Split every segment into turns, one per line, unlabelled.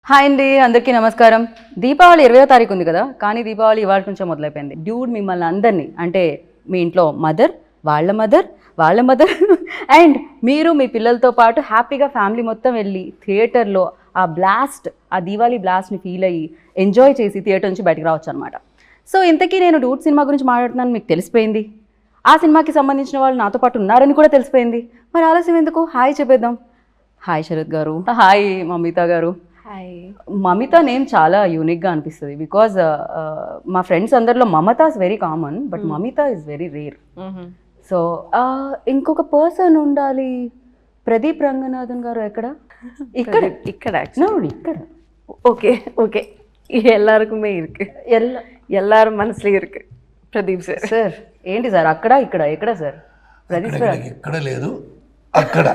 Hi అండి, అందరికీ నమస్కారం. దీపావళి 20వ తారీఖు ఉంది కదా, కానీ దీపావళి ఇవాళ నుంచే మొదలైపోయింది. డ్యూడ్ మిమ్మల్ని అందరినీ, అంటే మీ ఇంట్లో మదర్, వాళ్ళ మదర్ అండ్ మీరు మీ పిల్లలతో పాటు హ్యాపీగా ఫ్యామిలీ మొత్తం వెళ్ళి థియేటర్లో ఆ దీపావళి బ్లాస్ట్ని ఫీల్ అయ్యి ఎంజాయ్ చేసి థియేటర్ నుంచి బయటకు రావచ్చు అనమాట. సో ఇంతకీ నేను డూడ్ సినిమా గురించి మాట్లాడుతున్నాను మీకు తెలిసిపోయింది. ఆ సినిమాకి సంబంధించిన వాళ్ళు నాతో పాటు ఉన్నారని కూడా తెలిసిపోయింది. మరి ఆలస్యం ఎందుకు, హాయ్ చెప్పేద్దాం. హాయ్ శరత్ గారు, హాయ్ మమిత గారు. మమిత నేమ్ చాలా యూనిక్గా అనిపిస్తుంది బికాజ్ మా ఫ్రెండ్స్ అందరిలో Mamatha is very common, but Mamitha is very rare. So ఇంకొక పర్సన్ ఉండాలి. ప్రదీప్ రంగనాథన్ గారు ఎక్కడ? ఇక్కడ ఇక్కడ
ஓகே ஓகே எல்லாருக்குமே இருக்கு, எல்லாரும் மனசுலயும் இருக்கு. பிரதீப் சார்.
సార్ ఏంటి సార్ అక్కడ ఇక్కడ ఎక్కడ సార్? ప్రదీప్ సార్
ఇక్కడ లేదు, అక్కడ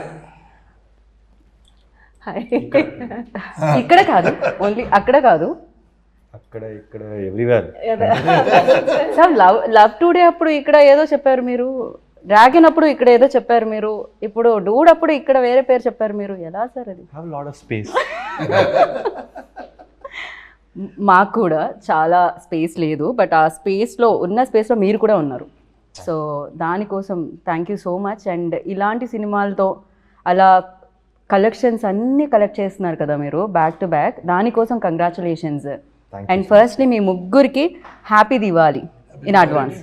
ఇక్కడ కాదు, ఓన్లీ అక్కడ కాదు,
అక్కడ ఇక్కడ ఎవ్రీవేర్.
సార్ లవ్ టుడే అప్పుడు ఇక్కడ ఏదో చెప్పారు మీరు, డ్రాగన్ అప్పుడు ఇక్కడ ఏదో చెప్పారు మీరు, ఇప్పుడు డూడ్ అప్పుడు ఇక్కడ వేరే పేరు చెప్పారు మీరు. ఎలా సార్ అది?
Have lot of space.
మాకు కూడా చాలా స్పేస్ లేదు, బట్ ఆ స్పేస్లో మీరు కూడా ఉన్నారు. సో దానికోసం thank you so much. And ఇలాంటి సినిమాలతో అలా కలెక్షన్స్ అన్నీ కలెక్ట్ చేస్తున్నారు కదా మీరు బ్యాక్ టు బ్యాక్, దానికోసం కంగ్రాచులేషన్స్. అండ్ ఫస్ట్లీ మీ ముగ్గురికి happy Diwali in advance.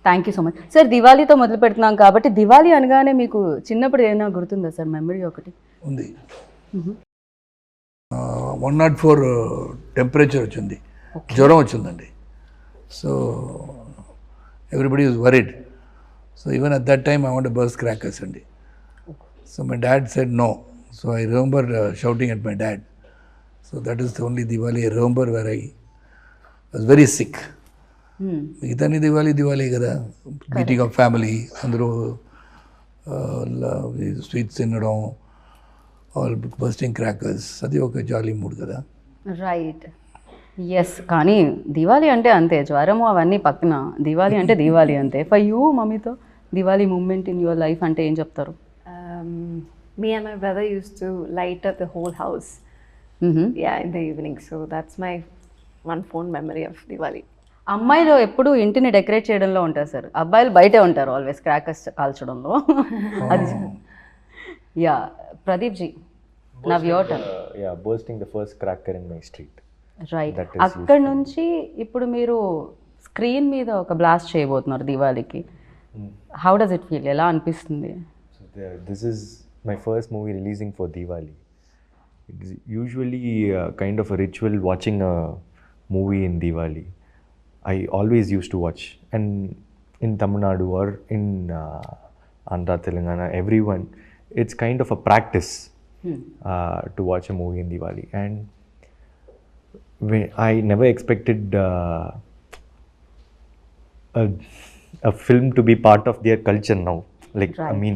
Thank you so much sir. దివాళీతో మొదలు పెడుతున్నాం కాబట్టి దివాళీ అనగానే మీకు చిన్నప్పుడు ఏమైనా గుర్తుందా సార్ మెమరీ ఒకటి?
ఉంది. 104 టెంపరేచర్ వచ్చింది, జ్వరం వచ్చిందండి. So everybody is worried. So even at that time I want to burst crackers అండి. So my dad said no. So I remember shouting at my dad. So that is the only Diwali I remember where I was very sick. మిగతాని దివాళీ కదా, meeting of family, అందరూ sweets తినడం, all bursting crackers, అది ఒక jolly mood కదా.
Right, yes. కానీ దివాళీ అంటే అంతే, జ్వరము అవన్నీ పక్కన, దివాళీ అంటే దివాళీ అంతే. ఫర్ యూ మమ్మీతో Diwali moment in your life అంటే ఏం చెప్తారు?
Me and my brother used to light up the whole house, yeah, in the evening. So that's my one fond memory of Diwali.
అమ్మాయిలు ఎప్పుడు ఇంటిని డెకరేట్ చేయడంలో ఉంటారు సార్, అబ్బాయిలు బయటే ఉంటారు ఆల్వేస్ క్రాకర్స్ కాల్చడంలో. అది yeah. Pradeep ji, now your turn.
Yeah, bursting the first cracker in my street.
Right. అక్కడ నుంచి ఇప్పుడు మీరు స్క్రీన్ మీద ఒక బ్లాస్ట్ చేయబోతున్నారు దివాళీకి. How does it feel? ఎలా అనిపిస్తుంది?
This is my first movie releasing for Diwali. It's usually kind of a ritual watching a movie in Diwali. I always used to watch, and in Tamil Nadu or in Andhra, Telangana, everyone, it's kind of a practice to watch a movie in Diwali. And I never expected a film to be part of their culture now. Like, right. I mean,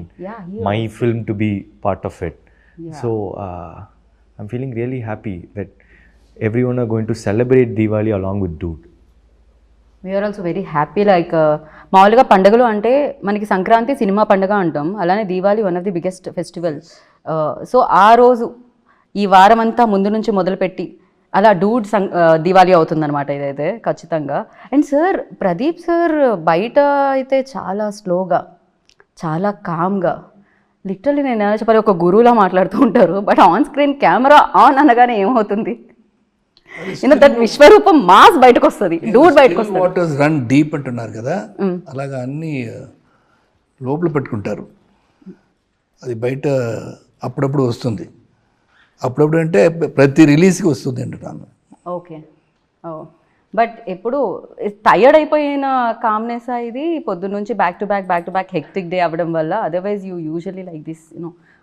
my film to be part of it. Yeah. So I'm feeling really happy that everyone are going to celebrate Diwali along with Dude.
We are also very happy. Like మామూలుగా పండుగలు అంటే మనకి Sankranti cinema పండుగ అంటాం, అలానే Diwali one of the biggest festival. So ఆ రోజు ఈ వారం అంతా ముందు నుంచి మొదలుపెట్టి అలా డూడ్ దివాళీ అవుతుందన్నమాట ఇదైతే ఖచ్చితంగా. అండ్ సార్, ప్రదీప్ సార్ బయట అయితే చాలా స్లోగా, చాలా కామ్గా, లిటరల్లీ నేను ఎలా చెప్పాలి, ఒక గురువులా మాట్లాడుతూ ఉంటారు. But on screen camera on అనగానే ఏమవుతుంది, దట్ విశ్వరూపం మాస్ బయటకు వస్తుంది, డూడ్ బయటకు వస్తుంది.
వాటర్స్ రన్ డీప్ అంటున్నారు కదా, అలాగా అన్నీ లోపల పెట్టుకుంటారు. అది బయట అప్పుడప్పుడు వస్తుంది. అప్పుడప్పుడు అంటే ప్రతి రిలీజ్కి వస్తుంది అంటున్నాను.
ఓకే. ఓ, బట్ ఎప్పుడు టైర్డ్ అయిపోయిన కామ్నెస్ ఇది పొద్దున్న నుంచి back to back hectic day అవ్వడం వల్ల? Otherwise you usually like this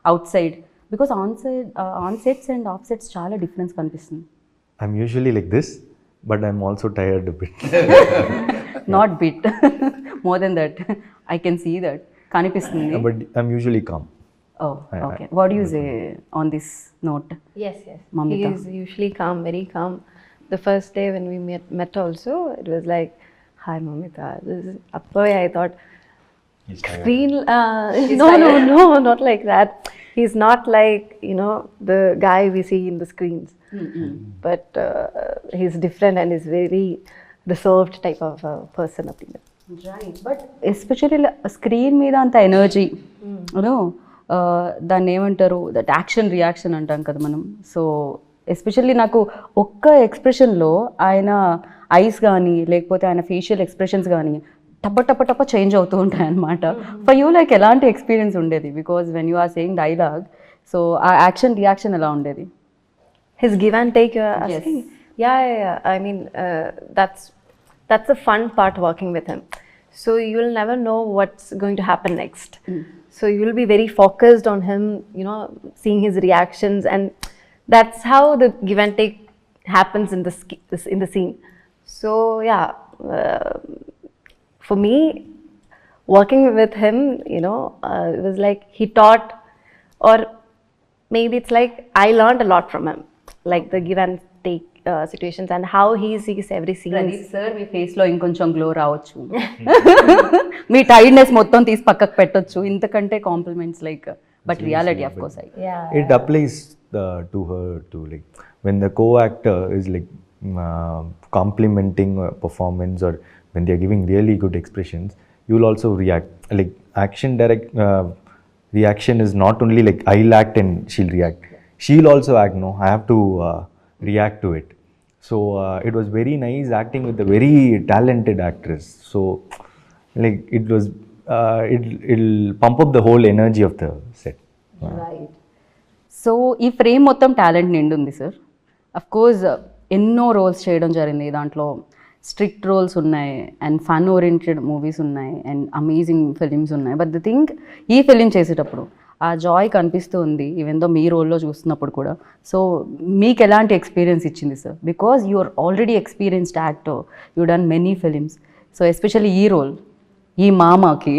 out side, because on sets and of sets చాలా డిఫరెన్స్ కనిపిస్తుంది.
I'm usually like this, but I'm also tired a bit.
Not bit, more than that. I can see that కనిపిస్తుంది.
But I'm usually calm.
Oh, okay. What do you say on this note?
Yes.
Mamita.
He is usually calm, very calm. The first day when we met also, it was like, hi Mamita. I thought, screen, no, not like that. He's not like, the guy we see in the screens. But he's different and is very reserved type of person.
Right but especially screen మీద అంత energy you know దాన్ని ఏమంటారు that action reaction అంటాం కదా మనం. So especially నాకు ఒక్క ఎక్స్ప్రెషన్లో ఆయన ఐస్ కానీ లేకపోతే ఆయన ఫేషియల్ ఎక్స్ప్రెషన్స్ కానీ టప్ప టప్ప టప్ప చేంజ్ అవుతూ ఉంటాయి అనమాట. ఫర్ యూ లైక్ ఎలాంటి ఎక్స్పీరియన్స్ ఉండేది? Because when you are saying dialogue, so ఆ యాక్షన్ రియాక్షన్ ఎలా ఉండేది?
His give and take, you're asking? Yeah. I mean, that's the fun part working with him. So you'll never know what's going to happen next. So you'll be very focused on him, seeing his reactions, and that's how the give and take happens in the scene. So yeah, for me, working with him, it was like he taught, or maybe it's like I learned a lot from him, like the give and take situations and how he sees every scene.
Pradeep sir మీ ఫేస్లో ఇంకొంచెం glow రావచ్చు, మీ tiredness మొత్తం తీసి పక్కకు పెట్టొచ్చు, ఇంతకంటే compliments like but reality of course
It applies to her too. Like when the co-actor is like complimenting a performance, or when they are giving really good expressions, you will also react. Like action reaction is not only like I'll act and she'll react. She'll also act. No, I have to react to it. So it was very nice acting with a very talented actress. So like it was, it'll pump up the whole energy of the set.
Right. So ఈ frame మొత్తం talent నిండుంది sir. Of course ఎన్నో roles చేయడం జరిగింది, దాంట్లో strict roles ఉన్నాయి and fun oriented movies ఉన్నాయి and amazing films ఉన్నాయి. But the thing, ఈ ఫిలిం చేసేటప్పుడు ఆ జాయ్ కనిపిస్తూ ఉంది ఈవెన్ దో మీ రోల్లో చూస్తున్నప్పుడు కూడా. సో మీకు ఎలాంటి ఎక్స్పీరియన్స్ ఇచ్చింది sir? Because you are already experienced actor, you done many films. So especially ఈ రోల్, ఈ మామకి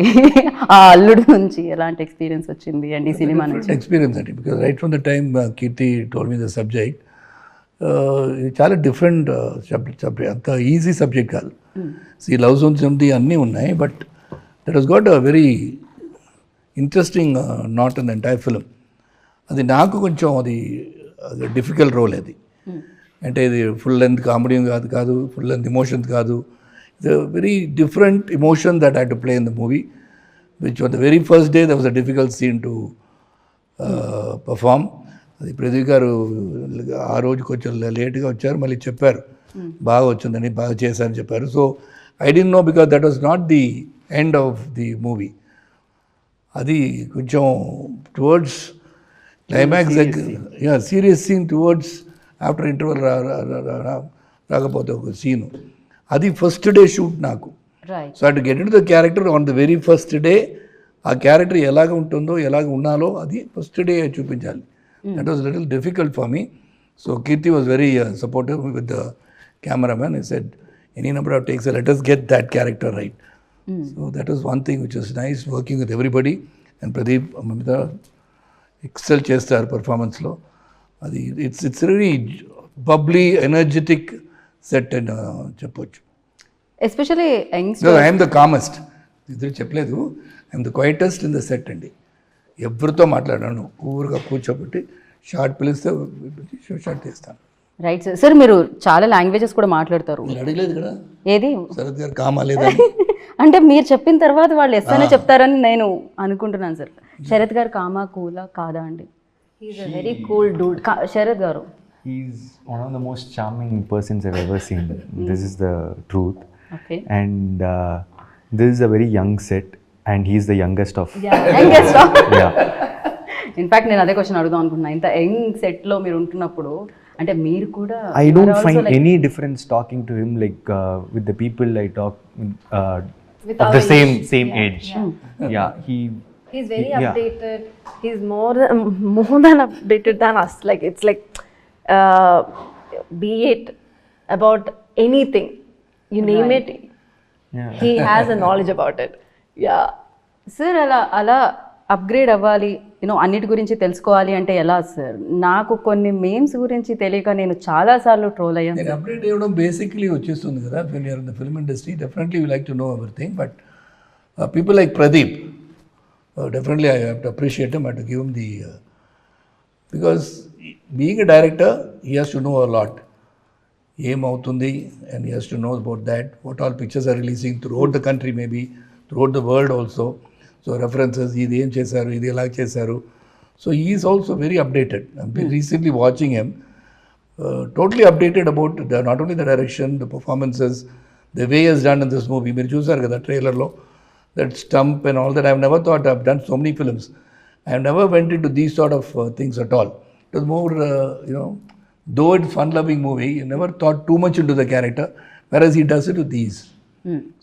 ఆ అల్లుడు నుంచి ఎలాంటి ఎక్స్పీరియన్స్ వచ్చింది అండ్ ఈ సినిమా నుంచి?
ఎక్స్పీరియన్స్ అండి, because right from the time Keerthi told me the subject, ఇది చాలా డిఫరెంట్ సబ్జెక్ట్, అంత ఈజీ సబ్జెక్ట్ కాదు. ఈ లవ్ జోన్స్ ఉంది అన్నీ ఉన్నాయి, but that has got a very interesting not in the entire film. అది నాకు కొంచెం అది డిఫికల్ట్ రోల్ అది. అంటే ఇది ఫుల్ లెంత్ కామెడీ కాదు, ఫుల్ లెంత్ ఎమోషన్స్ కాదు. It's a very different emotion that I to play in the movie, which on the very first day that was a difficult scene to perform. అది ప్రదీప్ గారు ఆ రోజు కొంచెం లేట్గా వచ్చారు, మళ్ళీ చెప్పారు బాగా వచ్చిందని, బాగా చేశారని చెప్పారు. So I don't know, because that was not the end of the movie. అది కొంచెం టువర్డ్స్ క్లైమాక్స్ దగ్గర serious scene towards after interval రాకపోతే ఒక సీను, అది ఫస్ట్ డే షూట్ నాకు. So to get in to the character on the very first day. ఆ character ఎలాగ ఉంటుందో, ఎలాగ ఉన్నాలో అది ఫస్ట్ డే చూపించాలి. That was little difficult for me. So Keerthi was very supportive with the cameraman. He said, any number of takes, let us get that character right. So that was one thing which was nice, working with everybody. And Pradeep, Mamita, excel chestar performance lo. It's really bubbly, energetic set and cheppochu.
Especially youngsters.
Because I am the calmest. ఇద్దరు చెప్పలేదు, I'm the quietest in the set అండి. ఎవరితో మాట్లాడాను, ఊరుగా కూర్చోబెట్టి short పిలిస్తే short తీస్తాను.
Right sir. Sir మీరు చాలా లాంగ్వేజెస్ కూడా మాట్లాడతారు.
మీరు అడగలేదు కదా
ఏది?
శరత్ గారు కామాలేదా?
అంటే మీరు చెప్పిన తర్వాత వాళ్ళు ఎస్ అనే చెప్తారని నేను అనుకుంటున్నాను సార్. శరత్ గారు కామా కూలా కాదా అండి?
He's a very cool dude.
Sarath గారు,
He's one of the most charming persons I've ever seen. This is the truth.
Okay.
And this is a very young set, and he's the youngest of. Yeah.
In fact నేను అదే question అడుగుదాం అనుకున్నా. ఇంత young సెట్లో మీరు ఉంటున్నప్పుడు అంటే మీరు కూడా
I don't find any difference talking to him like with the people I talk
With
of
our
the same age. Yeah,
He's very
Yeah.
updated. He's more than updated than us. Like it's like, be it about anything, you name it,
Yeah.
he has a knowledge about it. Yeah.
Sir అలా upgrade అవ్వాలి, you know అన్నిటి గురించి తెలుసుకోవాలి అంటే ఎలా sir? నాకు కొన్ని memes గురించి తెలియక నేను చాలాసార్లు ట్రోల్ అయ్యాను.
నేను అప్డేట్ అవ్వడం బేసిక్లీ వచ్చేస్తుంది కదా. When you're in the film industry definitely you like to know everything. But people like Pradeep, definitely I have to appreciate him, I to give him the Because being a director, he has to know a lot. ఏమవుతుంది and he has to know about that, what all pictures are releasing throughout the country, maybe throughout the world also. So references, ఇది ఏం చేశారు, ఇది ఎలా చేశారు. So he is also very updated. I've been recently watching him, totally updated about not only the direction, the performances, the way he has done in this movie. మీరు చూసారు కదా ట్రైలర్లో, that stump and all that. I've never thought I've done so many films. I've never went into these sort of things at all. It was more, though it's fun-loving movie, you never thought too much into the character, whereas he does it with these.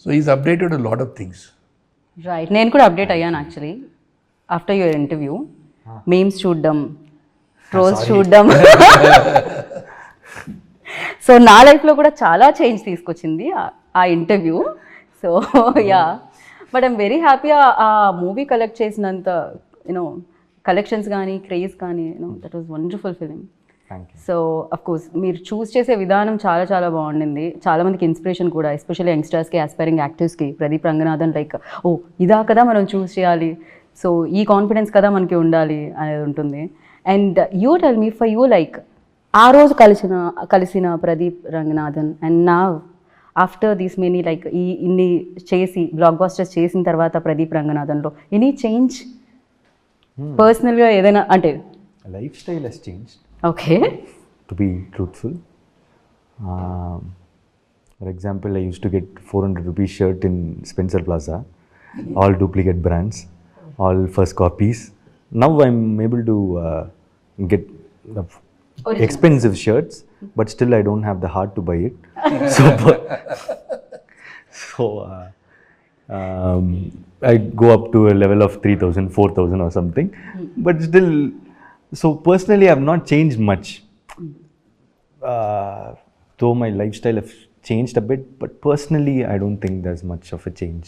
So he's updated a lot of things.
Right, నేను కూడా update అయ్యాను actually after your interview. Memes చూడడం, trolls చూడడం. So నా లైఫ్లో కూడా చాలా change తీసుకొచ్చింది ఆ interview. So yeah, but I'm very happy ఆ మూవీ కలెక్ట్ చేసినంత కలెక్షన్స్ కానీ క్రేజ్ కానీ that was wonderful film.
Thank you.
So of course మీరు చూస్ చేసే విధానం చాలా చాలా బాగుండింది. చాలామందికి ఇన్స్పిరేషన్ కూడా, ఎస్పెషల్లీ యంగ్స్టర్స్కి, ఆస్పైరింగ్ యాక్టివ్స్కి. ప్రదీప్ రంగనాథన్ లైక్ ఓ ఇదా కదా మనం చూస్ చేయాలి, సో ఈ కాన్ఫిడెన్స్ కదా మనకి ఉండాలి అనేది ఉంటుంది. And you tell me, for you like ఆ రోజు కలిసిన ప్రదీప్ రంగనాథన్ అండ్ నా ఆఫ్టర్ దీస్ మెనీ లైక్ ఇన్ని చేసి బ్లాక్ బాస్టర్స్ చేసిన తర్వాత ప్రదీప్ రంగనాథన్లో ఎనీ చేంజ్ పర్సనల్గా ఏదైనా అంటే?
Lifestyle has changed.
Okay,
To be truthful, for example, I used to get 400 rupees shirt in Spencer Plaza, all duplicate brands, all first copies. Now I'm able to get the expensive shirts, but still I don't have the heart to buy it. So I go up to a level of 3,000, 4,000 or something, but still. So personally, I've not changed much. Though my lifestyle has changed a bit, but personally, I don't think there's much of a change.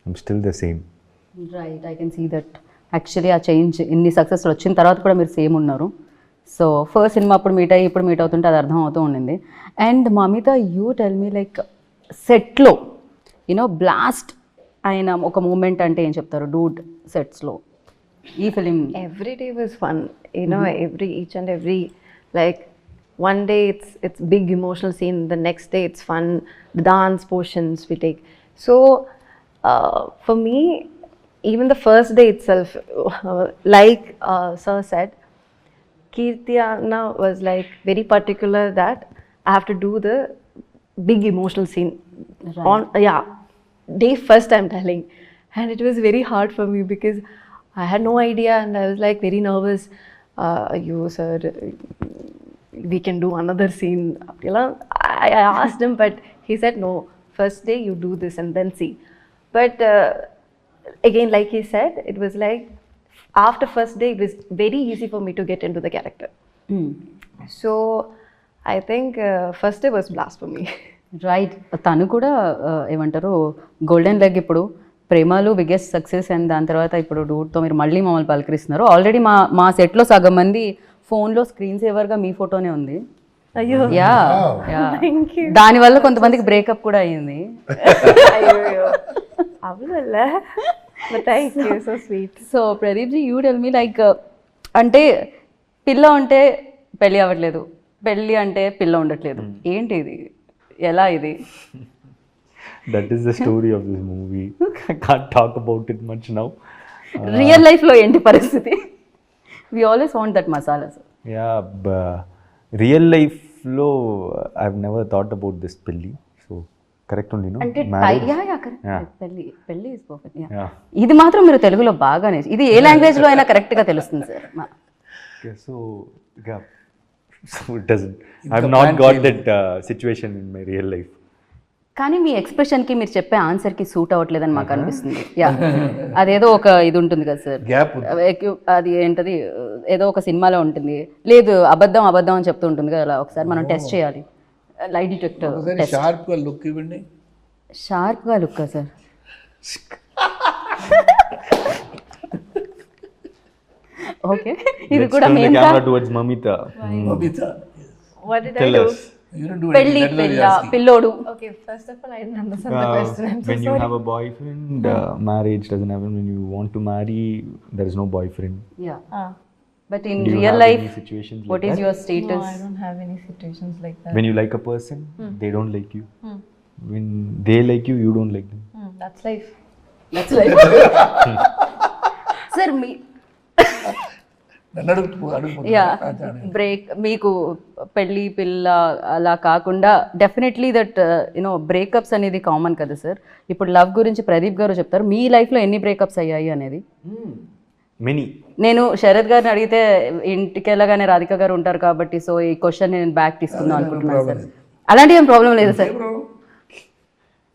I'm still the same.
Right, I can see that. Actually ఆ change ఇన్ని సక్సెస్లు వచ్చిన తర్వాత కూడా మీరు same ఉన్నారు. So first సినిమా అప్పుడు మీట్ అయ్యి ఇప్పుడు మీట్ అవుతుంటే అది అర్థం అవుతూ ఉండింది. And Mamitha, you tell me like సెట్లో బ్లాస్ట్ అయిన ఒక మూమెంట్ అంటే ఏం చెప్తారు? డూడ్ సెట్స్లో ఈ film.
Every day was fun, each and every, like one day it's big emotional scene, the next day it's fun, the dance portions we take. So for me, even the first day itself, like sir said, Kirti Anna was like very particular that I have to do the big emotional scene on day first, I'm telling, and it was very hard for me because I had no idea and I was like very nervous. You sir, we can do another scene. I asked him, but he said no, first day you do this and then see. But again, like he said, it was like after first day it was very easy for me to get into the character. So I think first day was blast for me.
Right, తను కూడా ఏమంటారు golden leg ఇప్పుడు ప్రేమలు biggest success, and దాని తర్వాత ఇప్పుడు డూడ్తో మీరు మళ్ళీ మమ్మల్ని పలకరిస్తున్నారు. ఆల్రెడీ మా సెట్లో సగం మంది ఫోన్లో స్క్రీన్ సేవర్గా మీ ఫోటోనే ఉంది.
అయ్యో,
యా, దానివల్ల కొంతమందికి బ్రేకప్ కూడా అయ్యింది.
అయ్యో అవునల్ల, but thank you, so sweet.
So Pradeep ji, you tell me like అంటే పిల్ల ఉంటే పెళ్ళి అవ్వట్లేదు, పెళ్ళి అంటే పిల్ల ఉండట్లేదు, ఏంటి ఇది, ఎలా ఇది?
That is the story of this movie. I can't talk about it much now.
Real లైఫ్లో ఏంటి పరిస్థితి? We always want that masala.
Yeah, real life lo I've never thought about this pelli. So correct only, no?
అంటే
Marriage.
పెళ్ళి is perfect.
Yeah.
ఇది మాత్రం మీరు తెలుగులో బాగానే, ఇది ఏ లాంగ్వేజ్లో అయినా కరెక్ట్గా తెలుస్తుంది sir.
Okay, so yeah. So it doesn't. I've not got that situation in my real life.
కానీ మీ ఎక్స్ప్రెషన్కి మీరు చెప్పే ఆన్సర్కి సూట్ అవ్వట్లేదని మాకు అనిపిస్తుంది. యా, అదేదో ఒక ఇది ఉంటుంది కదా సార్,
గ్యాప్.
అది ఏంటది, ఏదో ఒక సినిమాలో ఉంటుంది, లేదు అబద్ధం అబద్ధం అని చెప్తూ ఉంటుంది కదా, అలా ఒకసారి మనం టెస్ట్ చేయాలి. Light detector test.
షార్ప్గా లుక్ ఇవ్వండి.
షార్ప్గా లుక్కా సార్? ఓకే, ఇది
Let's
కూడా
turn the
మేము
camera towards Mamita.
Babita,
What did
Tell
I do?
us.
you don't do
పెళ్ళి
anything. That was
పిల్ల
asking.
పిల్లోడు.
Okay, first of all, I didn't understand the question. I'm so
When you
sorry.
have a boyfriend, marriage doesn't happen. When you want to marry, there is no boyfriend.
Yeah, but in
Do you
real
have
life
any situations like
what is
that?
Your
No,
status?
I don't have any situations like that.
When you like a person, they don't like you. When they like you, you don't like them.
That's life.
That's like sir మీ
నన్ను
yeah
అడుగుతున్నా
break మీకు పెళ్ళి పిల్ల అలా కాకుండా definitely that you know breakups అనేది common కదా సార్. ఇప్పుడు లవ్ గురించి ప్రదీప్ గారు చెప్తారు, మీ లైఫ్లో ఎన్ని బ్రేకప్స్ అయ్యాయి అనేది.
Many.
నేను శరత్ గారిని అడిగితే ఇంటికి వెళ్ళగానే రాధిక గారు ఉంటారు కాబట్టి సో ఈ క్వశ్చన్ నేను బ్యాక్ తీసుకుందాం అనుకుంటున్నాను సార్. అలాంటి ఏం ప్రాబ్లం లేదు సార్.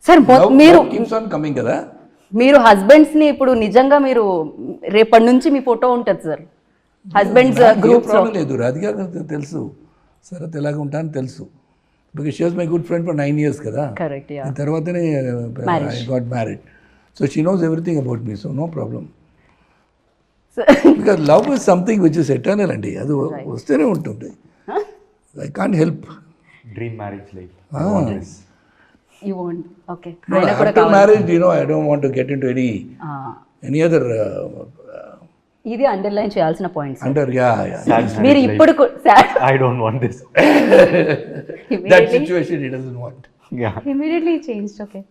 సార్ మీరు
కీప్స్ ఆన్ కమింగ్ కదా.
మీరు హస్బెండ్స్ని ఇప్పుడు నిజంగా మీరు రేపటి నుంచి మీ ఫోటో ఉంటుంది సార్ హస్బెండ్స్ గ్రూప్స్ లో.
ప్రాబ్లం లేదు, రాధిక గారికి తెలుసు శరత్ ఎలాగ ఉంటానని తెలుసు. Because she was my good friend for 9 years కదా.
కరెక్ట్. యా
తర్వాతనే I got married. So she knows everything about me, so no problem. Because love is something which is eternal అండి, అది వస్తూనే ఉంటుంది. I can't help.
Dream marriage life. I want this.
You want okay.
After marriage, I don't want to get into any other
ఇది underline చేయాల్సిన points.
under
Sad
మీరు
marriage
ఇప్పుడు
life. I don't want this.
that situation he doesn't want.
Yeah.
Immediately change. Okay.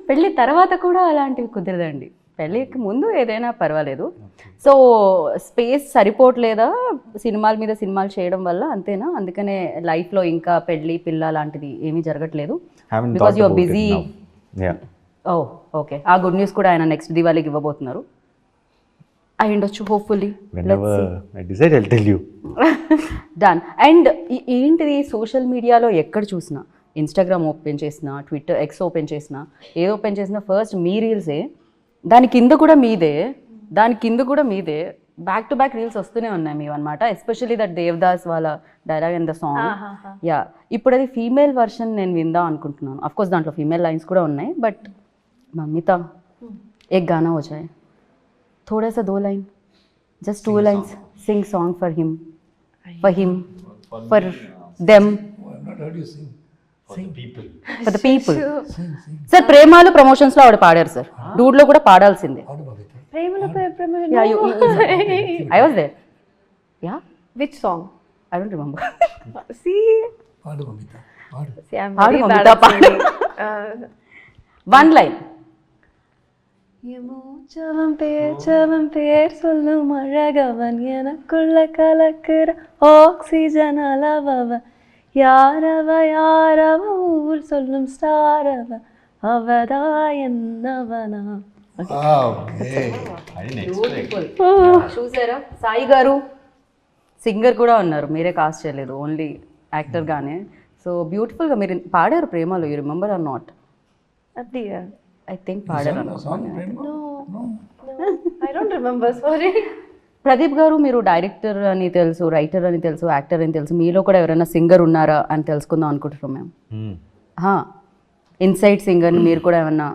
పెళ్ళి తర్వాత కూడా అలాంటివి కుదరదండి. పెళ్ళికి ముందు ఏదైనా పర్వాలేదు. సో స్పేస్ సరిపోవట్లేదా సినిమాల మీద సినిమాలు చేయడం వల్ల, అంతేనా? అందుకనే లైఫ్లో ఇంకా పెళ్ళి పిల్ల లాంటిది ఏమీ జరగట్లేదు
Haven't
because
thought
your
about
busy.
it now. Yeah.
Oh okay. ఆ గుడ్ న్యూస్ కూడా ఆయన నెక్స్ట్ దివాళీకి ఇవ్వబోతున్నారు అయి ఉండొచ్చు hopefully.
Whenever I decide, I'll tell you.
Done. And ఏంటిది సోషల్ మీడియాలో ఎక్కడ చూసినా, ఇన్స్టాగ్రామ్ ఓపెన్ చేసినా, ట్విట్టర్ ఎక్స్ ఓపెన్ చేసినా, ఏది ఓపెన్ చేసినా ఫస్ట్ మీ రీల్సే, దాని కింద కూడా మీదే బ్యాక్ టు బ్యాక్ రీల్స్ వస్తూనే ఉన్నాయి మీవి అనమాట. ఎస్పెషల్లీ దట్ దేవదాస్ వాళ్ళ dialogue in the song. Yeah ఇప్పుడు అది ఫీమేల్ వర్షన్ నేను విందాం అనుకుంటున్నాను. అఫ్ కోర్స్ దాంట్లో ఫీమేల్ లైన్స్ కూడా ఉన్నాయి, బట్ మమ్మీతా एक गाना हो जाए, थोड़ा सा 2 line, just 2 lines, sing song for him, for them,
I've not heard you sing.
for the people. Sir Premalu promotions లో ఆవిడ పాడారు సార్, డూడ్ లో కూడా పాడాల్సిందే. I was there. Yeah
Which song?
I don't remember.
See,
పాడు మమిత, పాడు.
see, I'm
Paadu,
very bad
Mamita,
at singing.
One line.
எமூச்சவன் பேர் சொல்லும் அழகவன் எனக்குள்ள கலக்கிற ஆக்சிஜன் அளவவன் யாரவ ஊர் சொல்லும் ஸ்டாரவ அவதா என்னவனா.
Okay.
చూసారా సాయి గారు సింగర్ కూడా ఉన్నారు, మీరే కాస్ట్ చేయలేదు, ఓన్లీ యాక్టర్ గానే. సో బ్యూటిఫుల్ గా మీరు పాడారు ప్రేమలో. You remember or not?
அப்படியா?
ఐ థింక్ పాడారు.
No, I don't remember, sorry.
Pradeep garu మీరు డైరెక్టర్ అని తెలుసు, రైటర్ అని తెలుసు, యాక్టర్ అని తెలుసు, మీలో కూడా ఎవరైనా సింగర్ ఉన్నారా అని తెలుసుకుందాం అనుకుంటున్నాం మేము. ఇన్సైడ్ సింగర్ మీరు కూడా ఏమన్నా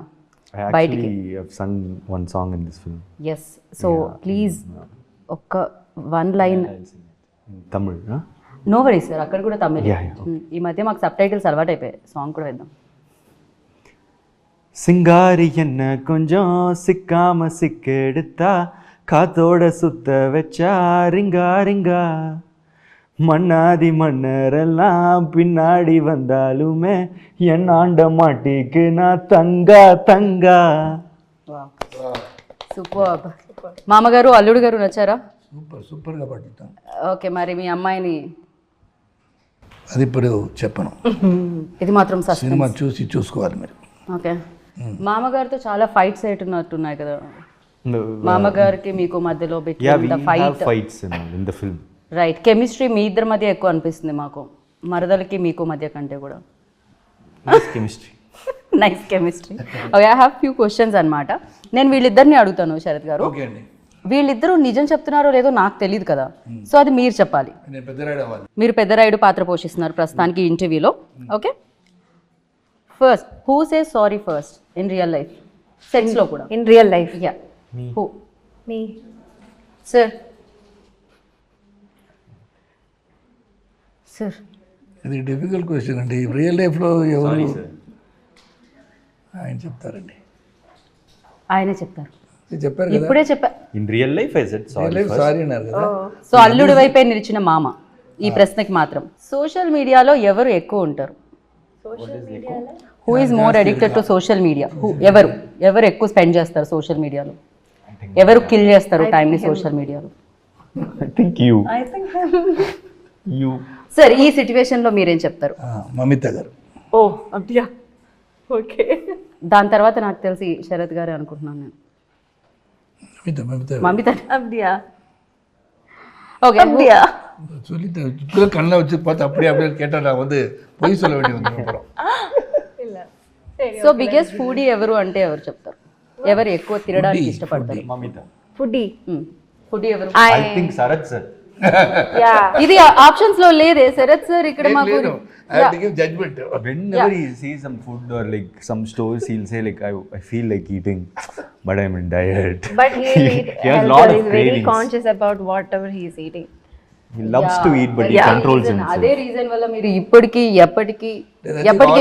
I
బయటికి?
actually have sung one song in this film.
Yes. So please ఒక్క 1 line.
In Tamil, huh?
No worry sir, అక్కడ కూడా తమిళ్.
Yeah.
ఈ మధ్య మాకు సబ్ టైటిల్స్ అలవాటు అయిపోయాయి, సాంగ్ కూడా వేద్దాం.
சிங்காரி என்ன கொஞ்சம் சிக்காம சிக்கெடுத்தா காத்தோட சுத்த வச்சா ரிங்கா ரிங்கா மண்ணாதி மன்னரெல்லாம் பின்னாடி வந்தாலுமே என் ஆண்ட மாட்டிக்கு நான் தங்கா தங்கா.
సూపర్. మామగారు అల్లుడు గారు నచ్చారా?
సూపర్గా పాడుతాను.
ఓకే, మరి మీ అమ్మాయిని
అది ఇప్పుడు చెప్పను,
ఇది మాత్రం
సినిమా చూసుకోవాలి మీరు.
ఓకే. మామగారితో చాలా ఫైట్స్ అయినట్టున్నాయి కదా, మామగారికి మీకు మధ్యలో
Yeah, we have
fight.
fights in the film.
Right. Chemistry మీ ఇద్దరి మధ్య ఎక్కువ అనిపిస్తుంది మాకు, మరదలకి మీకు మధ్య కంటే కూడా.
Nice chemistry.
Nice chemistry. Okay, I have few questions అనమాట. నేను వీళ్ళిద్దరిని అడుగుతాను శరత్ గారు.
ఓకే అండి.
వీళ్ళిద్దరూ నిజం చెప్తున్నారో లేదో నాకు తెలియదు కదా, సో అది మీరు చెప్పాలి.
నేను పెద్దరాయుడు అవ్వాలి.
మీరు పెద్దరాయుడు పాత్ర పోషిస్తున్నారు ప్రస్తుతానికి ఇంటర్వ్యూలో. Okay, first who say sorry first in real life, సెట్స్లో కూడా?
In real life?
Yeah, who?
Me.
Sir. Sir
ఇది డిఫికల్ట్ క్వశ్చన్ అండి. రియల్ లైఫ్లో ఎవరు ఆయన చెప్తారండి.
ఆయనే చెప్తారు.
ఇది చెప్పారు కదా
ఇప్పుడే చెప్పా.
In real life, I said sorry first.
Sorry అన్నారు కదా.
సో అల్లుడి వైపే నిలిచిన మామ ఈ ప్రశ్నకి మాత్రం. సోషల్ మీడియాలో ఎవరు ఎక్కువ ఉంటారు? Who is more addicted to social media? ఎవరు ఎక్కువ స్పెండ్ చేస్తారు సోషల్ మీడియాలో? ఎవరు కిల్ చేస్తారు టైంని సోషల్ మీడియాలో?
I think you. You.
Sir ఈ సిచ్యువేషన్లో మీరేం చెప్తారు?
మమిత గారు.
Oh, Abdiya. Okay.
దాని తర్వాత నాకు తెలిసి శరత్ గారే అనుకుంటున్నాను నేను.
Mamitha
Mamitha.
Abdiya.
Okay
Abdiya.
சொல்லிட்டு இப்போ கண்ணில் வச்சு பார்த்து அப்படியே கேட்டால் நான் வந்து பொய் சொல்ல வேண்டி வந்து அப்புறம்.
సో బిగ్గెస్ట్ ఫుడీ ఎవరు అంటే ఎవరు చెప్తారు? ఎవరు ఎక్కువ తినడానికి ఇష్టపడతారు?
Mamita.
Foodie.
ఫుడీ ఎవరు?
I think Sarath sir.
Yeah.
ఇది ఆప్షన్స్ లో లేదే శరత్ సార్ ఇక్కడ మాకు.
Judgement.
Whenever he sees some food or like some stores, he'll say like, I feel like eating, but I'm in diet.
But he'll eat
He has
healthy.
lot of
He's very
cravings.
conscious about whatever he's eating.
He loves to eat, but he controls himself.
అదే reason వల్ల మీరు ఇప్పటికీ ఎప్పటికీ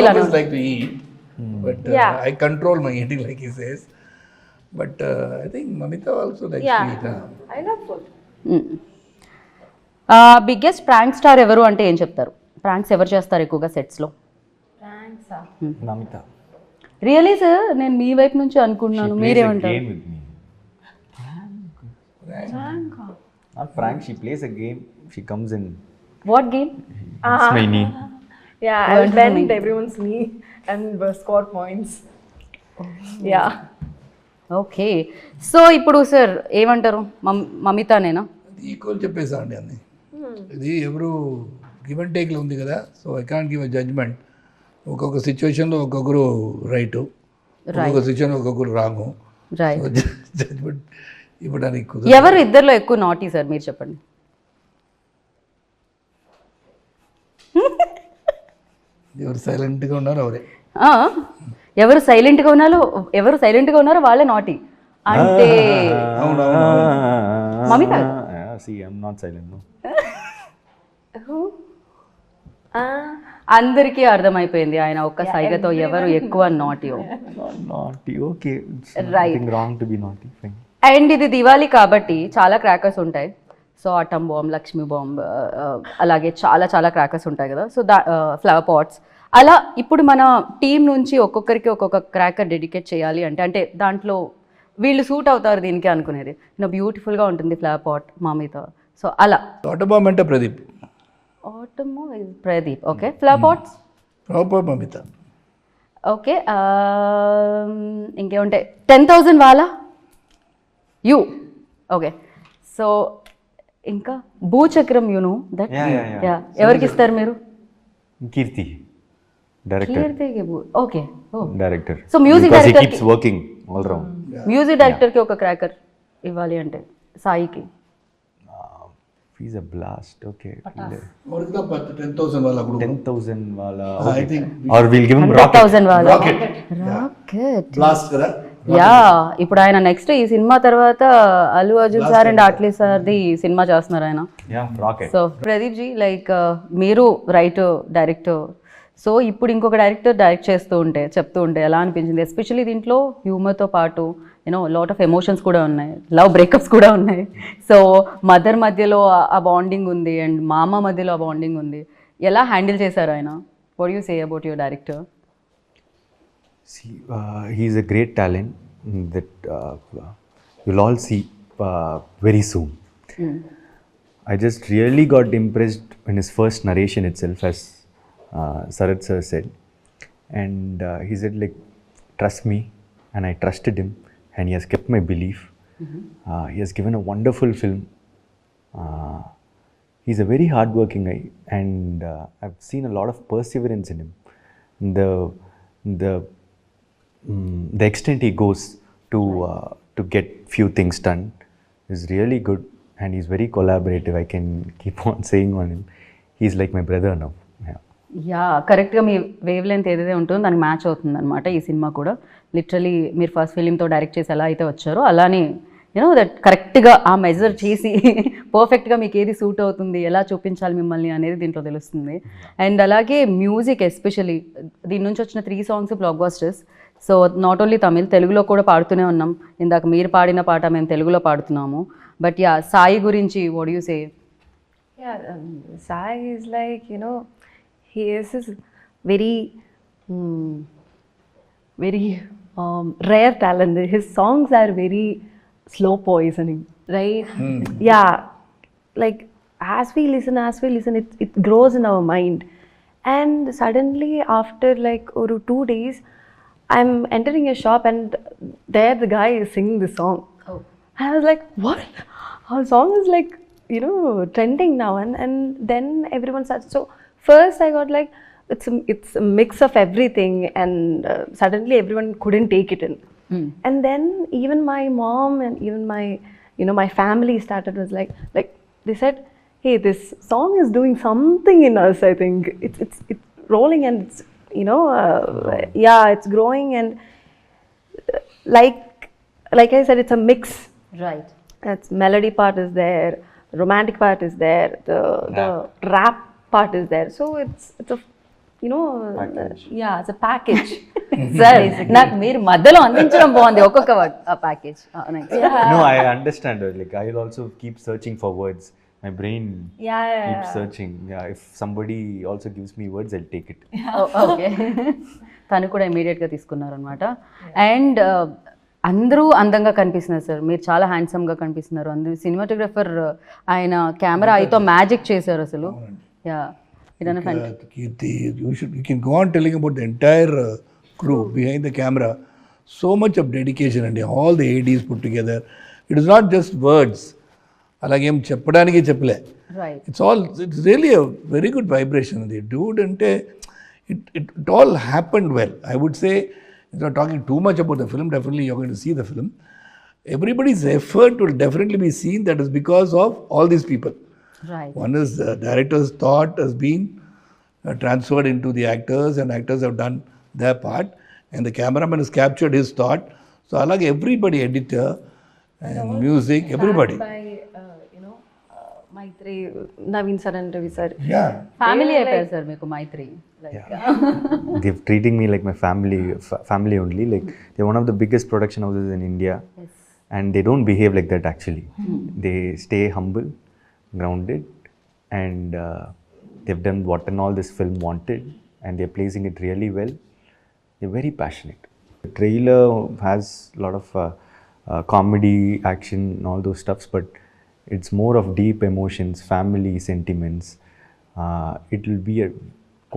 ఇలా
like to eat, but I control my eating like he says. But I think Mamita also likes to eat.
I love food.
Biggest prank star ఎవరు అంటే ఏం చెప్తారు? ప్రాంక్స్ ఎవరు చేస్తారు ఎక్కువగా సెట్స్ లో?
Thanks.
Namita.
రియలీ సార్ నేను మీ వైపు నుంచి అనుకుంటున్నాను,
Plays a
మీరేమంటారు?
game with me. Not prank, she plays a game. She comes in.
What game?
It's my knee.
Yeah, I'll bend everyone's knee and score points. Yeah.
Okay so ఇప్పుడు sir ఏమంటారు? మమితానేనా?
Equal చెప్పేసాండి అన్ని. ఇది ఎవరు give and టేక్లో ఉంది కదా. So I can't give a judgement. ఒక్కొక్క సిచ్యువేషన్లో ఒక్కొక్కరు రైటు, ఒక్కొక్క సిచ్యువేషన్ ఒక్కొక్కరు రాంగు.
రైట్.
జడ్జ్మెంట్ ఇవ్వడానికి కుదరదు.
ఎవరు ఇద్దరిలో ఎక్కువ నాటీ సార్ మీరు చెప్పండి?
ఎవరు సైలెంట్గా ఉన్నారో అవరే.
ఎవరు సైలెంట్గా ఉన్నారో వాళ్ళే నాటీ అంటే Mamitha.
See, I'm not silent, no.
అందరికీ అర్థమైపోయింది ఆయన ఒక్క సైగతో ఎవరు ఎక్కువ naughty.
Not naughty, okay. It's
Right.
nothing wrong to be naughty, fine.
And ఇది దివాళీ కాబట్టి చాలా క్రాకర్స్ ఉంటాయి. So atom bomb, Lakshmi bomb, అలాగే చాలా చాలా క్రాకర్స్ ఉంటాయి కదా. సో ఫ్లవర్ పాట్స్ అలా ఇప్పుడు మన టీం నుంచి ఒక్కొక్కరికి ఒక్కొక్క క్రాకర్ డెడికేట్ చేయాలి అంటే దాంట్లో వీళ్ళు సూట్ అవుతారు దీనికి అనుకునేది. బ్యూటిఫుల్గా ఉంటుంది ఫ్లవర్ పాట్ మామితో. సో అలా
తోటబామ్ అంటే ప్రదీప్.
ఆటమో Pradeep. Okay flower pots
proper Mamitha.
Okay ఇంకేముంటాయి? 10,000 వాళ్ళ యూ. ఓకే సో ఇంకా భూచక్రం యూనో దట్.
Yeah.
ఎవరికి ఇస్తారు మీరు?
Kirti, director.
Okay
Director.
So music
because
director
he keeps working all round.
Music డైరెక్టర్కి ఒక క్రాకర్ ఇవ్వాలి అంటే సాయికి.
He's a blast, okay.
ఎవరికి 10,000 వాళ్ళ కూడా
10,000 wala.
I
Okay.
think
Or we'll give him rocket.
100,000 వాళ్ళ
రాకెట్
రాకెట్.
బ్లాస్ట్ కదా.
యా ఇప్పుడు ఆయన నెక్స్ట్ ఈ సినిమా తర్వాత అల్లు అర్జున్ సార్ అండ్ అట్లీ సార్ది సినిమా చేస్తున్నారు ఆయన.
Yeah, rocket.
So Pradeep ji like మీరు రైటర్ డైరెక్టర్, సో ఇప్పుడు ఇంకొక డైరెక్టర్ డైరెక్ట్ చెప్తూ ఉంటే ఎలా అనిపించింది? ఎస్పెషల్లీ దీంట్లో హ్యూమర్తో పాటు లాట్ ఆఫ్ ఎమోషన్స్ కూడా ఉన్నాయి, లవ్ బ్రేకప్స్ కూడా ఉన్నాయి. సో మదర్ మధ్యలో ఆ బాండింగ్ ఉంది అండ్ మామ మధ్యలో ఆ బాండింగ్ ఉంది. ఎలా హ్యాండిల్ చేశారు ఆయన? What you say about your director?
See, he's a great talent that you'll all see very soon. I just really got impressed in his first narration itself, as Sarath sir said. And he said like, trust me, and I trusted him, and he has kept my belief. He has given a wonderful film. He's a very hardworking guy, and I've seen a lot of perseverance in him. The extent he goes to get few things done is really good, and he's very collaborative. I can keep on saying on him. He's like my brother now. Yeah.
Yeah కరెక్ట్గా మీ wave length ఏదైతే ఉంటుందో దానికి match అవుతుంది అనమాట ఈ cinema కూడా. Literally మీరు first ఫిలింతో direct చేసి ఎలా అయితే వచ్చారో అలానే దట్ కరెక్ట్గా ఆ మెజర్ చేసి పర్ఫెక్ట్గా మీకు ఏది సూట్ అవుతుంది, ఎలా చూపించాలి మిమ్మల్ని అనేది దీంట్లో తెలుస్తుంది. అండ్ అలాగే మ్యూజిక్ ఎస్పెషలీ దీని నుంచి వచ్చిన 3 songs black busters. So not only Tamil, తెలుగులో కూడా పాడుతూనే ఉన్నాం. ఇందాక మీరు పాడిన పాట మేము తెలుగులో పాడుతున్నాము. బట్ యా, సాయి గురించి what you say?
Yeah, Sai is like, you know, he is this very, very rare talent. His songs are very slow poisoning, right? Yeah, like as we listen, it grows in our mind. And suddenly, after like 2 days, I'm entering a shop and there the guy is singing the song.
Oh.
I was like, what? Our song is like, you know, trending now. And then everyone started. So first I got like, it's a mix of everything. And suddenly everyone couldn't take it in. And then even my mom and even my, you know, my family started was like they said, hey, this song is doing something in us. I think it's rolling and it's, you know, yeah, it's growing. And like I said, it's a mix.
Right.
That's melody part is there, romantic part is there, the rap part is there. So it's a, you know, yeah, it's a package.
Sir నాకు మీరు మధ్యలో అందించడం బాగుంది ఒక్కొక్క package.
No, I understand. Like I'll also keep searching for words. My brain keeps searching. Yeah, if somebody also gives me words, I'll take it.
Okay. తను కూడా ఇమీడియట్గా తీసుకున్నారనమాట. And అందరూ అందంగా కనిపిస్తున్నారు సార్, మీరు చాలా హ్యాండ్సమ్గా కనిపిస్తున్నారు. అందరూ సినిమాటోగ్రఫర్ ఆయన కెమెరా అయితో మ్యాజిక్ చేశారు అసలు. Yeah,
Kirti, you can go on telling about the entire crew behind the camera. So much of dedication and all the ADs put together. It is not just words. అలాగేం చెప్పడానికి చెప్పలే.
Right.
It's really a very good vibration. The dude ante it all happened well. I would say, if not talking too much about the film, definitely you're going to see the film. Everybody's effort will definitely be seen. That is because of all these people.
Right.
One is the director's thought has been transferred into the actors, and actors have done their part, and the cameraman has captured his thought. So along everybody, editor and music, everybody.
By you know, Maitri, Naveen sir and Ravi sir.
Yeah.
Family అయిపోయారు sir మీకు మైత్రి.
They're treating me like my family only. Like they're one of the biggest production houses in India, and they don't behave like that actually. They stay humble, grounded, and they've done what and all this film wanted, and they're placing it really well. They're very passionate. The trailer has a lot of comedy, action, and all those stuffs, but it's more of deep emotions, family sentiments. It will be a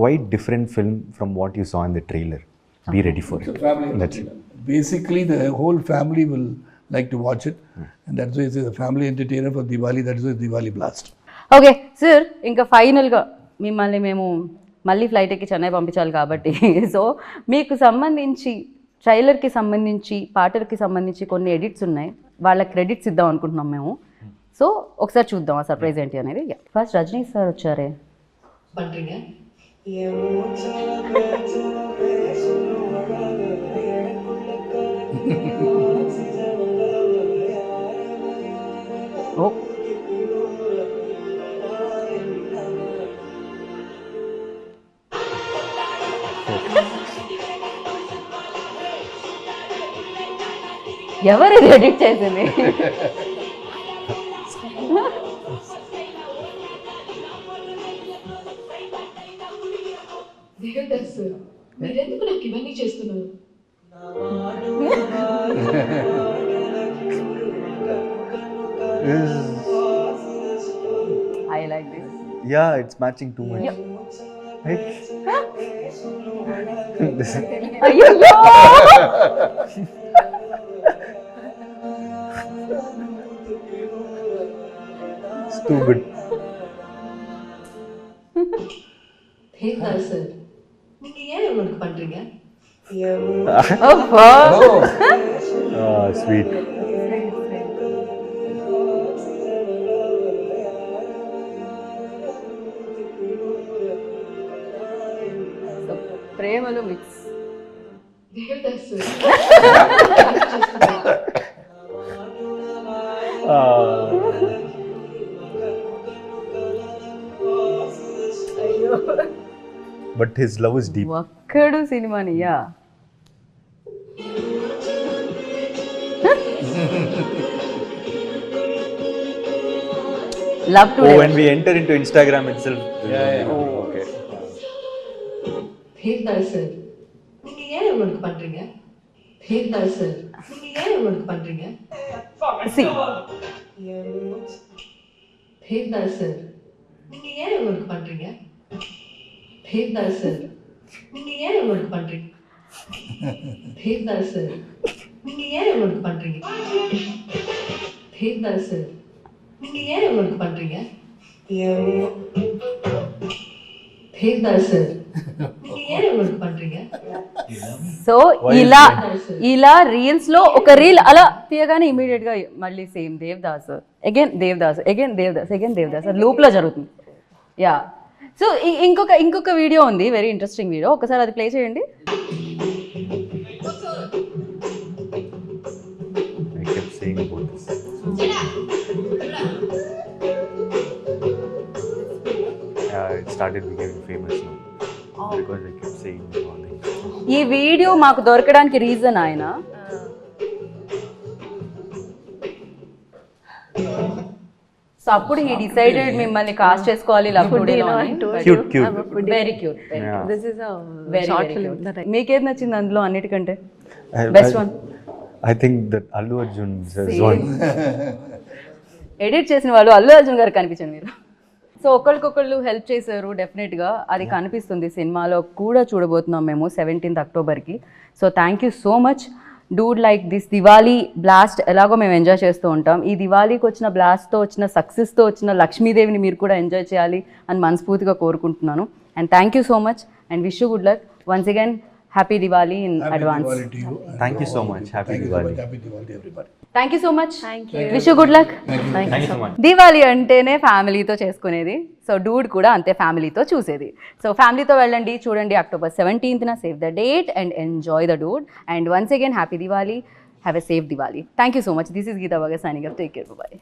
quite different film from what you saw in the trailer. Be ready for it. That's it.
Basically, the whole family will like to watch it, and that's why it's a family entertainer for Diwali. That is why Diwali Blast.
Okay sir, ఇంకా ఫైనల్గా మిమ్మల్ని మేము మళ్ళీ flight ఎక్కి చెన్నై పంపించాలి కాబట్టి, so మీకు సంబంధించి ట్రైలర్కి సంబంధించి పాటలకి సంబంధించి కొన్ని ఎడిట్స్ ఉన్నాయి, వాళ్ళ క్రెడిట్స్ ఇద్దాం అనుకుంటున్నాం మేము. సో ఒకసారి చూద్దాం ఆ సర్ప్రైజ్ ఏంటి అనేది. ఫస్ట్ రజనీ సార్ వచ్చారే. ఓ, ఎవరు ఎడిట్ చేసింది?
మీరెందుకు నాకు ఇవన్నీ చేస్తున్నారు?
I like this.
Yeah, it's matching too much. Right?
అయ్యో,
It's too good.
தேங்காய் சார், நீங்க ஏன் இவனுக்கு பண்றீங்க?
Ah, sweet.
ప్రేమలో mix.
Devdas sir,
But his love is deep.
Okkadu సినిమాని. Yeah, love today
Oh, when we enter into Instagram itself. Okay.
Devdas sir நீங்க ஏன் உங்களுக்கு பண்றீங்க தேவ்தாஸ் சார் நீங்க ஏன் உங்களுக்கு பண்றீங்க
సి
தேவ்தாஸ் சார் நீங்க ஏன் உங்களுக்கு பண்றீங்க தேவ்தாஸ் சார் நீங்க ஏன் உங்களுக்கு பண்றீங்க தேவ்தாஸ் சார் நீங்க ஏன் உங்களுக்கு பண்றீங்க தேவ்தாஸ் சார் நீங்க ஏன் உங்களுக்கு பண்றீங்க தேவ்தாஸ் சார் நீங்க ஏன் உங்களுக்கு பண்றீங்க
సో ఇలా రీల్స్ లో ఒక రీల్ అలా తీయగానే ఇమీడియట్ గా మళ్ళీ same Devdas again Devdas again Devdas again Devdas loop లో జరుగుతుంది. యా సో ఇంకొక వీడియో ఉంది, వెరీ ఇంట్రెస్టింగ్ వీడియో, ఒకసారి అది ప్లే చేయండి.
I kept saying about this. It started becoming famous now because I kept saying all things.
ఈ వీడియో మాకు దొరకడానికి రీజన్ ఆయన సో అప్పుడు ఈ డిసైడెడ్ మిమ్మల్ని కాస్ట్ చేసుకోవాలి love today
You know, I told
Cute,
you,
cute.
I'm a foodie.
Very cute
Yeah.
This is a
very
short film that I
మీకేది నచ్చింది అందులో అన్నిటికంటే
I-
best one?
I think that Allu Arjun is one.
Edit చేసిన వాళ్ళు అల్లు అర్జున్ గారు కనిపించండి మీరు. So ఒకరికొకళ్ళు help చేశారు డెఫినెట్గా, అది కనిపిస్తుంది సినిమాలో కూడా చూడబోతున్నాం మేము 17th అక్టోబర్కి. So thank you so much Dude. Like this Diwali blast ఎలాగో మేము ఎంజాయ్ చేస్తూ ఉంటాం, ఈ దివాళీకి వచ్చిన బ్లాస్ట్తో వచ్చిన సక్సెస్తో వచ్చిన లక్ష్మీదేవిని మీరు కూడా ఎంజాయ్ చేయాలి అని మనస్ఫూర్తిగా కోరుకుంటున్నాను. And thank you so much and wish you good luck once again. Happy Diwali in advance.
Thank you so much. Happy Diwali.
Happy Diwali to everybody.
Thank you so much.
Thank you.
Wish you good luck.
Thank you so much.
Diwali అంటేనే ఫ్యామిలీతో చేసుకునేది, so Dude కూడా అంతే ఫ్యామిలీతో చూసేది. So ఫ్యామిలీతో వెళ్ళండి, చూడండి October 17th save the date and enjoy the Dude. And once again happy Diwali, have a safe Diwali. Thank you so much. This is Geetha Baga signing off. Take care, by.